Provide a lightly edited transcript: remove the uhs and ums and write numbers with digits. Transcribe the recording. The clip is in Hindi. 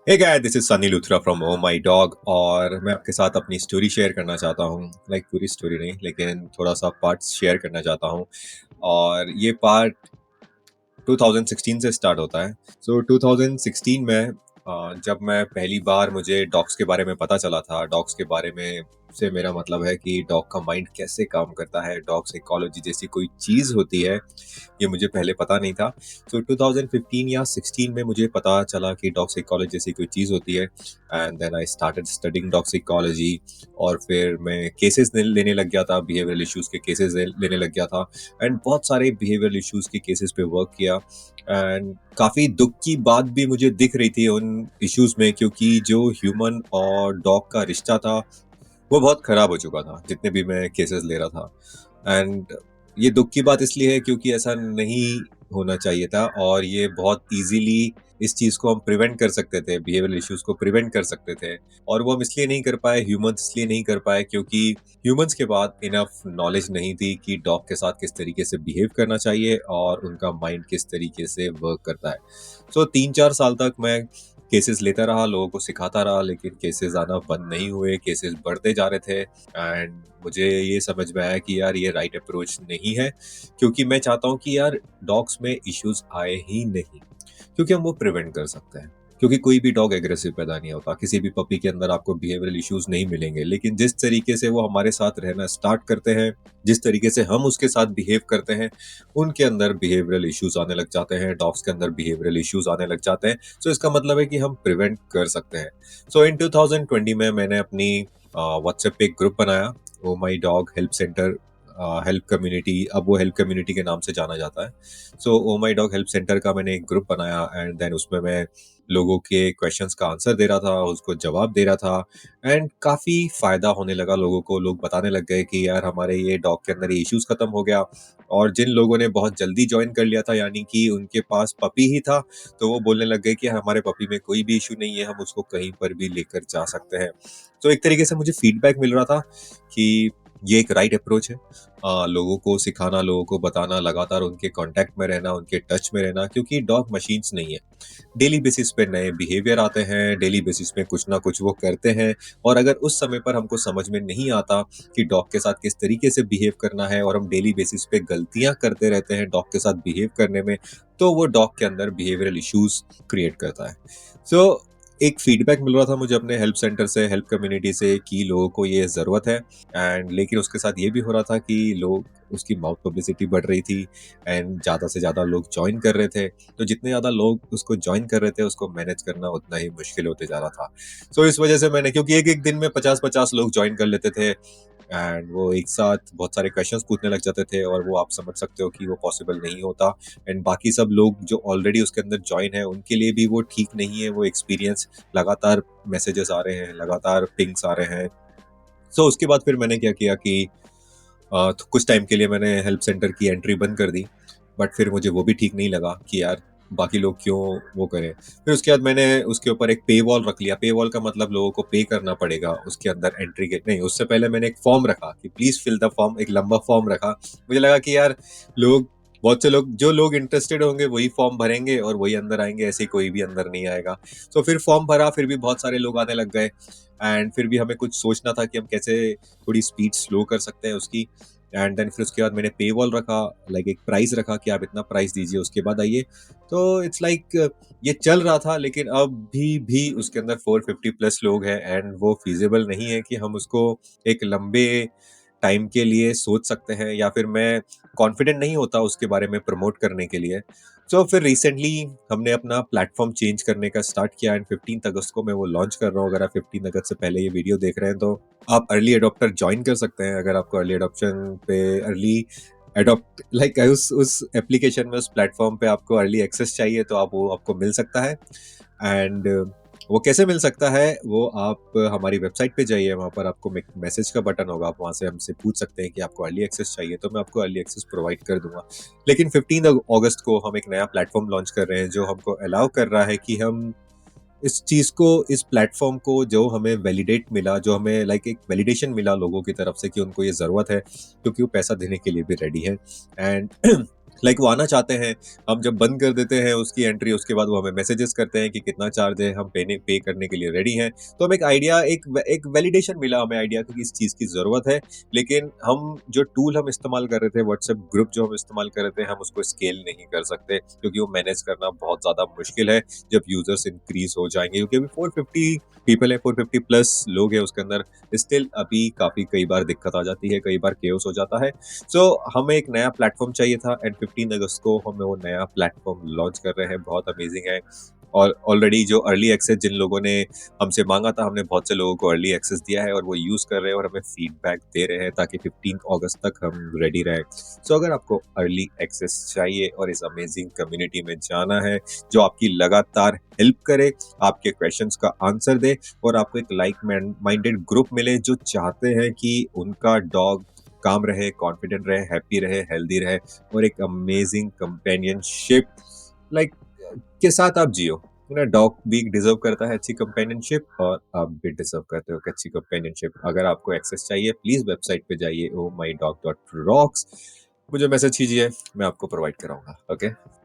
Hey guys, this is Sunny Luthra from oh my dog. और मैं आपके साथ अपनी स्टोरी शेयर करना चाहता हूँ। लाइक पूरी स्टोरी नहीं, लेकिन थोड़ा सा पार्ट शेयर करना चाहता हूँ। और ये पार्ट 2016 से स्टार्ट होता है। 2016 में जब मैं पहली बार मुझे डॉग्स के बारे में पता चला था। डॉग्स के बारे में से मेरा मतलब है कि डॉग का माइंड कैसे काम करता है, डॉग साइकोलॉजी जैसी कोई चीज़ होती है, ये मुझे पहले पता नहीं था। 2015 या 16 में मुझे पता चला कि डॉग साइकोलॉजी जैसी कोई चीज़ होती है। And then I started studying dog psychology. और फिर मैं केसेस लेने लग गया था, बिहेवियरल इश्यूज़ के केसेस लेने लग गया था। एंड बहुत सारे बिहेवियरल इश्यूज़ के केसेस पे वर्क किया। एंड काफ़ी दुख की बात भी मुझे दिख रही थी उन इश्यूज़ में, क्योंकि जो ह्यूमन और डॉग का रिश्ता था वो बहुत ख़राब हो चुका था, जितने भी मैं केसेस ले रहा था। एंड ये दुख की बात इसलिए है क्योंकि ऐसा नहीं होना चाहिए था, और ये बहुत ईज़िली इस चीज़ को हम प्रिवेंट कर सकते थे, बिहेवियरल इश्यूज़ को प्रिवेंट कर सकते थे। और वो हम इसलिए नहीं कर पाए, ह्यूमन्स इसलिए नहीं कर पाए क्योंकि ह्यूमन्स के पास इनफ नॉलेज नहीं थी कि डॉग के साथ किस तरीके से बिहेव करना चाहिए और उनका माइंड किस तरीके से वर्क करता है। 3-4 साल तक मैं केसेस लेता रहा, लोगों को सिखाता रहा, लेकिन केसेस आना बंद नहीं हुए, केसेस बढ़ते जा रहे थे। एंड मुझे ये समझ में आया कि यार ये राइट अप्रोच नहीं है, क्योंकि मैं चाहता हूँ कि यार डॉग्स में इश्यूज आए ही नहीं, क्योंकि हम वो प्रिवेंट कर सकते हैं। क्योंकि कोई भी डॉग एग्रेसिव पैदा नहीं होता, किसी भी पपी के अंदर आपको बिहेवियरल इश्यूज नहीं मिलेंगे, लेकिन जिस तरीके से वो हमारे साथ रहना स्टार्ट करते हैं, जिस तरीके से हम उसके साथ बिहेव करते हैं, उनके अंदर बिहेवियरल इश्यूज आने लग जाते हैं, डॉग्स के अंदर बिहेवियरल इश्यूज आने लग जाते हैं। इसका मतलब है कि हम प्रिवेंट कर सकते हैं। इन 2020 में मैंने अपनी व्हाट्सएप पे एक ग्रुप बनाया, oh my dog help centre, help community. अब वो हेल्प कम्युनिटी के नाम से जाना जाता है। ओ माई डॉग हेल्प सेंटर का मैंने एक ग्रुप बनाया। एंड देन उसमें मैं लोगों के क्वेश्चंस का आंसर दे रहा था, उसको जवाब दे रहा था। एंड काफ़ी फ़ायदा होने लगा लोगों को, लोग बताने लग गए कि यार हमारे ये डॉग के अंदर ये इश्यूज़ ख़त्म हो गया। और जिन लोगों ने बहुत जल्दी जॉइन कर लिया था, यानी कि उनके पास पपी ही था, तो वो बोलने लग गए कि हमारे पपी में कोई भी इश्यू नहीं है, हम उसको कहीं पर भी लेकर जा सकते हैं। एक तरीके से मुझे फीडबैक मिल रहा था कि ये एक राइट अप्रोच है। लोगों को सिखाना, लोगों को बताना, लगातार उनके कांटेक्ट में रहना, उनके टच में रहना, क्योंकि डॉग मशीन्स नहीं है। डेली बेसिस पे नए बिहेवियर आते हैं, डेली बेसिस पे कुछ ना कुछ वो करते हैं। और अगर उस समय पर हमको समझ में नहीं आता कि डॉग के साथ किस तरीके से बिहेव करना है, और हम डेली बेसिस पे गलतियां करते रहते हैं डॉग के साथ बिहेव करने में, तो वो डॉग के अंदर बिहेवियरल इश्यूज क्रिएट करता है। सो एक फीडबैक मिल रहा था मुझे अपने हेल्प सेंटर से, हेल्प कम्युनिटी से, कि लोगों को ये ज़रूरत है। एंड लेकिन उसके साथ ये भी हो रहा था कि लोग, उसकी माउथ पब्लिसिटी बढ़ रही थी, एंड ज़्यादा से ज़्यादा लोग जॉइन कर रहे थे। तो जितने ज़्यादा लोग उसको जॉइन कर रहे थे, उसको मैनेज करना उतना ही मुश्किल होते जा रहा था। इस वजह से मैंने, क्योंकि एक एक दिन में 50-50 लोग जॉइन कर लेते थे, एंड वो एक साथ बहुत सारे क्वेश्चंस पूछने लग जाते थे, और वो आप समझ सकते हो कि वो पॉसिबल नहीं होता। एंड बाकी सब लोग जो ऑलरेडी उसके अंदर जॉइन है, उनके लिए भी वो ठीक नहीं है वो एक्सपीरियंस। लगातार मैसेजेस आ रहे हैं, लगातार पिंग्स आ रहे हैं। उसके बाद फिर मैंने क्या किया कि तो कुछ टाइम के लिए मैंने हेल्प सेंटर की एंट्री बंद कर दी। बट फिर मुझे वो भी ठीक नहीं लगा कि यार बाकी लोग क्यों वो करें। फिर उसके बाद मैंने उसके ऊपर एक पे वॉल रख लिया। पे वॉल का मतलब लोगों को पे करना पड़ेगा उसके अंदर एंट्री के नहीं, उससे पहले मैंने एक फॉर्म रखा कि प्लीज फिल द फॉर्म, एक लंबा फॉर्म रखा। मुझे लगा कि यार लोग, बहुत से लोग, जो लोग इंटरेस्टेड होंगे वही फॉर्म भरेंगे और वही अंदर आएंगे, ऐसे कोई भी अंदर नहीं आएगा। फिर फॉर्म भरा, फिर भी बहुत सारे लोग आने लग गए। एंड फिर भी हमें कुछ सोचना था कि हम कैसे थोड़ी स्पीड स्लो कर सकते हैं उसकी। एंड देन फिर उसके बाद मैंने पे वॉल रखा, लाइक एक प्राइस रखा कि आप इतना प्राइस दीजिए, उसके बाद आइए। इट्स लाइक ये चल रहा था, लेकिन अब भी उसके अंदर 450 प्लस लोग हैं, एंड वो फीजिबल नहीं है कि हम उसको एक लंबे टाइम के लिए सोच सकते हैं, या फिर मैं कॉन्फिडेंट नहीं होता उसके बारे में प्रमोट करने के लिए। फिर रिसेंटली हमने अपना प्लेटफॉर्म चेंज करने का स्टार्ट किया, एंड 15 अगस्त को मैं वो लॉन्च कर रहा हूँ। अगर आप 15 अगस्त से पहले ये वीडियो देख रहे हैं, तो आप अर्ली अडॉप्टर ज्वाइन कर सकते हैं। अगर आपको अर्ली अडॉप्शन पे, अर्ली अडॉप्ट लाइक उस एप्लीकेशन में, उस प्लेटफॉर्म पे आपको अर्ली एक्सेस चाहिए, तो आप वो आपको मिल सकता है। एंड वो कैसे मिल सकता है, वो आप हमारी वेबसाइट पे जाइए, वहाँ पर आपको मैसेज का बटन होगा, आप वहाँ से हमसे पूछ सकते हैं कि आपको अर्ली एक्सेस चाहिए, तो मैं आपको अर्ली एक्सेस प्रोवाइड कर दूंगा। लेकिन 15 अगस्त को हम एक नया प्लेटफॉर्म लॉन्च कर रहे हैं, जो हमको अलाउ कर रहा है कि हम इस चीज़ को, इस प्लेटफॉर्म को, जो हमें वैलिडेट मिला, जो हमें लाइक एक वैलिडेशन मिला लोगों की तरफ से कि उनको ये ज़रूरत है, क्योंकि वो पैसा देने के लिए भी रेडी है। एंड वो आना चाहते हैं, हम जब बंद कर देते हैं उसकी एंट्री, उसके बाद वो हमें मैसेजेस करते हैं कि कितना चार्ज है, हम पे करने के लिए रेडी हैं। तो हमें एक आइडिया, एक वैलिडेशन मिला हमें आइडिया कि इस चीज़ की ज़रूरत है। लेकिन हम जो टूल हम इस्तेमाल कर रहे थे, व्हाट्सएप ग्रुप जो हम इस्तेमाल कर रहे थे, हम उसको स्केल नहीं कर सकते क्योंकि वो मैनेज करना बहुत ज़्यादा मुश्किल है जब यूज़र्स इंक्रीज़ हो जाएँगे, क्योंकि अभी 450 पीपल है, 450 प्लस लोग हैं उसके अंदर। स्टिल अभी काफ़ी कई बार दिक्कत आ जाती है, कई बार केओस हो जाता है। सो हमें एक नया प्लेटफ़ॉर्म चाहिए था एंड 15 अगस्त को हम वो नया प्लेटफ़ॉर्म लॉन्च कर रहे हैं, बहुत अमेज़िंग है। और ऑलरेडी जो अर्ली एक्सेस जिन लोगों ने हमसे माँगा था, हमने बहुत से लोगों को अर्ली एक्सेस दिया है और वो यूज़ कर रहे हैं और हमें फीडबैक दे रहे हैं ताकि 15 अगस्त तक हम रेडी रहें। सो अगर आपको अर्ली एक्सेस चाहिए और इस अमेज़िंग कम्युनिटी में जाना है, जो आपकी लगातार हेल्प करे, आपके क्वेश्चन्स का आंसर दे और आपको एक माइंडेड ग्रुप मिले जो चाहते हैं कि उनका डॉग काम रहे, कॉन्फिडेंट रहे, हैप्पी रहे, हेल्दी रहे और एक अमेजिंग कंपेनियनशिप लाइक के साथ आप जियो। डॉग भी डिजर्व करता है अच्छी कंपेनियनशिप और आप भी डिजर्व करते हो एक अच्छी कंपेनियनशिप। अगर आपको एक्सेस चाहिए प्लीज वेबसाइट पे जाइए, oh my dog.rocks, मुझे मैसेज कीजिए, मैं आपको प्रोवाइड कराऊंगा। ओके।